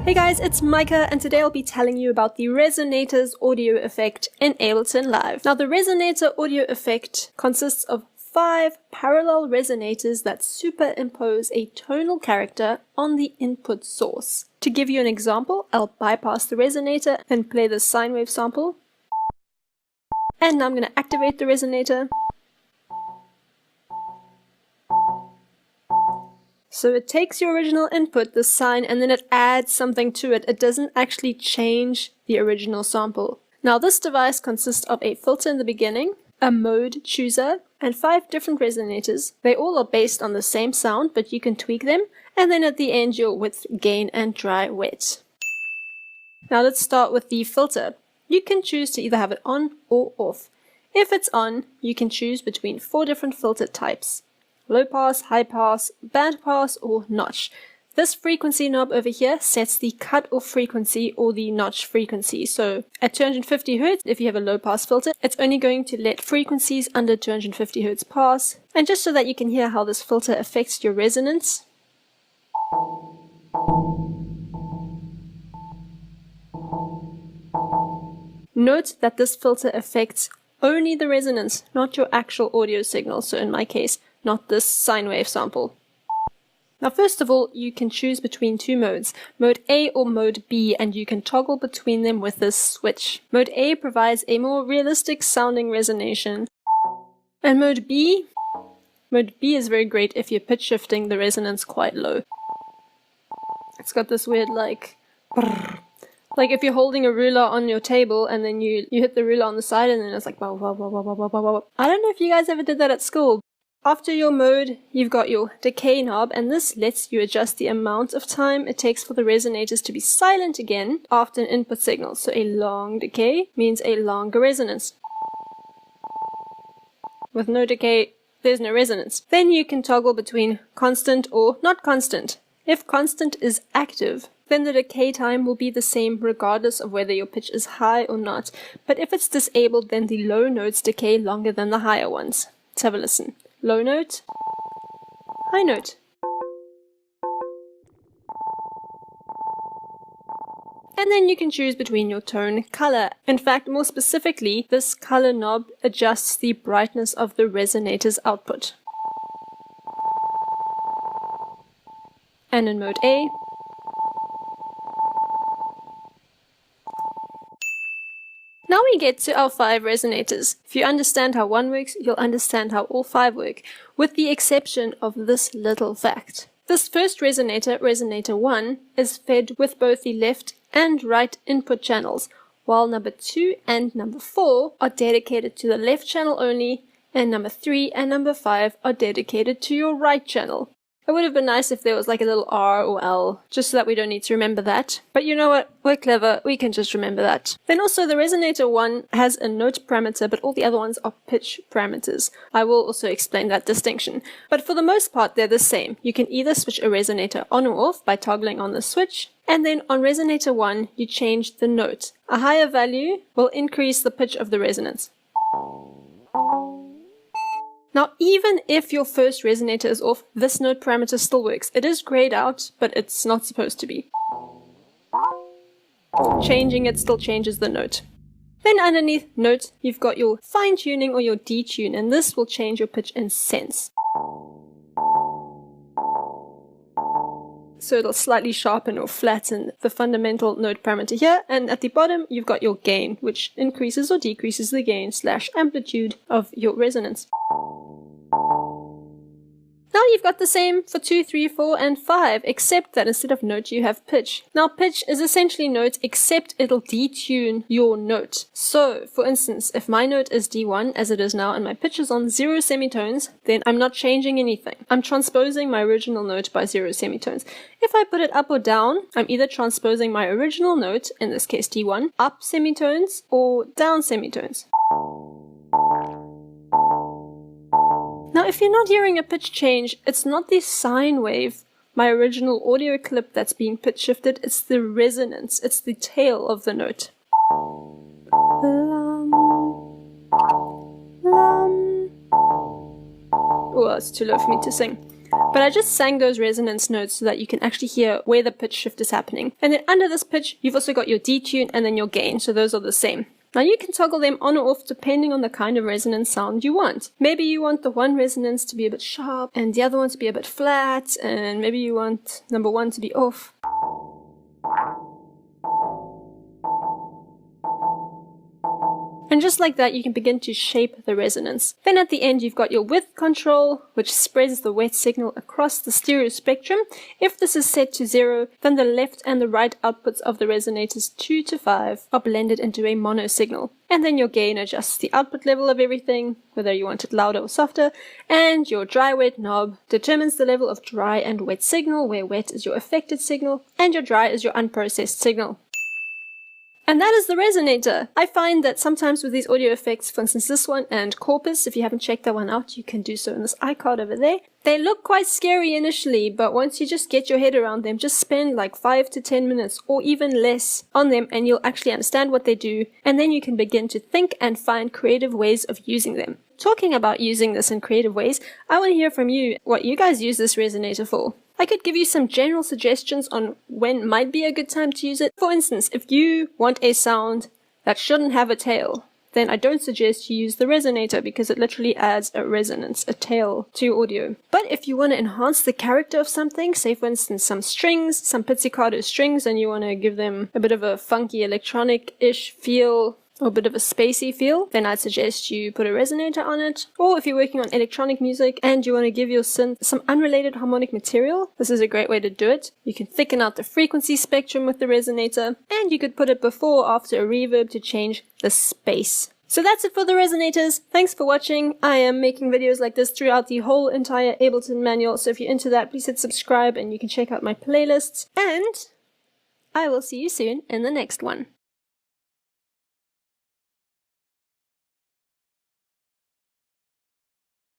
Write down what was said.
Hey guys, it's Micah, and today I'll be telling you about the Resonators audio effect in Ableton Live. Now, the Resonator audio effect consists of 5 parallel resonators that superimpose a tonal character on the input source. To give you an example, I'll bypass the resonator and play the sine wave sample. And now I'm going to activate the resonator. So it takes your original input, the sine, and then it adds something to it. It doesn't actually change the original sample. Now this device consists of a filter in the beginning, a mode chooser, and 5 different resonators. They all are based on the same sound, but you can tweak them, and then at the end your width, gain, and dry wet. Now let's start with the filter. You can choose to either have it on or off. If it's on, you can choose between 4 different filter types: low pass, high pass, band pass, or notch. This frequency knob over here sets the cut-off frequency or the notch frequency. So at 250 Hz, if you have a low pass filter, it's only going to let frequencies under 250 Hz pass. And just so that you can hear how this filter affects your resonance, note that this filter affects only the resonance, not your actual audio signal. So in my case, not this sine wave sample. Now first of all, you can choose between 2 modes, mode A or mode B, and you can toggle between them with this switch. Mode A provides a more realistic sounding resonation, and mode B is very great if you're pitch shifting the resonance quite low. It's got this weird like if you're holding a ruler on your table and then you hit the ruler on the side and then it's like wah, wah, wah, wah, wah, wah, wah, wah. I don't know if you guys ever did that at school. After your mode, you've got your decay knob, and this lets you adjust the amount of time it takes for the resonators to be silent again after an input signal. So a long decay means a longer resonance. With no decay, there's no resonance. Then you can toggle between constant or not constant. If constant is active, then the decay time will be the same regardless of whether your pitch is high or not. But if it's disabled, then the low notes decay longer than the higher ones. Let's have a listen. Low note, high note. And then you can choose between your tone color. In fact, more specifically, this color knob adjusts the brightness of the resonator's output. And in mode A, now we get to our 5 resonators. If you understand how one works, you'll understand how all 5 work, with the exception of this little fact. This first resonator, resonator 1, is fed with both the left and right input channels, while number 2 and number 4 are dedicated to the left channel only, and number 3 and number 5 are dedicated to your right channel. It would have been nice if there was like a little R or L, just so that we don't need to remember that. But you know what? We're clever. We can just remember that. Then also the Resonator 1 has a note parameter, but all the other ones are pitch parameters. I will also explain that distinction. But for the most part, they're the same. You can either switch a resonator on or off by toggling on the switch. And then on Resonator 1, you change the note. A higher value will increase the pitch of the resonance. Now, even if your first resonator is off, this note parameter still works. It is grayed out, but it's not supposed to be. Changing it still changes the note. Then underneath note, you've got your fine tuning or your detune, and this will change your pitch in cents. So it'll slightly sharpen or flatten the fundamental note parameter here, and at the bottom you've got your gain, which increases or decreases the gain / amplitude of your resonance. Now you've got the same for 2, 3, 4, and 5, except that instead of note you have pitch. Now pitch is essentially note, except it'll detune your note. So, for instance, if my note is D1, as it is now, and my pitch is on 0 semitones, then I'm not changing anything. I'm transposing my original note by 0 semitones. If I put it up or down, I'm either transposing my original note, in this case D1, up semitones or down semitones. Now, if you're not hearing a pitch change, it's not the sine wave, my original audio clip, that's being pitch shifted, it's the resonance, it's the tail of the note. Oh, it's too low for me to sing. But I just sang those resonance notes so that you can actually hear where the pitch shift is happening. And then under this pitch, you've also got your detune and then your gain, so those are the same. Now you can toggle them on or off depending on the kind of resonance sound you want. Maybe you want the one resonance to be a bit sharp and the other one to be a bit flat, and maybe you want number one to be off. And just like that, you can begin to shape the resonance. Then at the end, you've got your width control, which spreads the wet signal across the stereo spectrum. If this is set to 0, then the left and the right outputs of the resonators 2 to 5 are blended into a mono signal. And then your gain adjusts the output level of everything, whether you want it louder or softer, and your dry-wet knob determines the level of dry and wet signal, where wet is your affected signal, and your dry is your unprocessed signal. And that is the resonator. I find that sometimes with these audio effects, for instance this one and Corpus, if you haven't checked that one out, you can do so in this iCard over there. They look quite scary initially, but once you just get your head around them, just spend like 5 to 10 minutes or even less on them and you'll actually understand what they do, and then you can begin to think and find creative ways of using them. Talking about using this in creative ways, I want to hear from you what you guys use this resonator for. I could give you some general suggestions on when might be a good time to use it. For instance, if you want a sound that shouldn't have a tail, then I don't suggest you use the resonator because it literally adds a resonance, a tail, to your audio. But if you want to enhance the character of something, say for instance some strings, some pizzicato strings, and you want to give them a bit of a funky electronic-ish feel, or a bit of a spacey feel, then I'd suggest you put a resonator on it. Or if you're working on electronic music and you want to give your synth some unrelated harmonic material, this is a great way to do it. You can thicken out the frequency spectrum with the resonator, and you could put it before or after a reverb to change the space. So that's it for the resonators. Thanks for watching. I am making videos like this throughout the whole entire Ableton manual, so if you're into that, please hit subscribe and you can check out my playlists. And I will see you soon in the next one.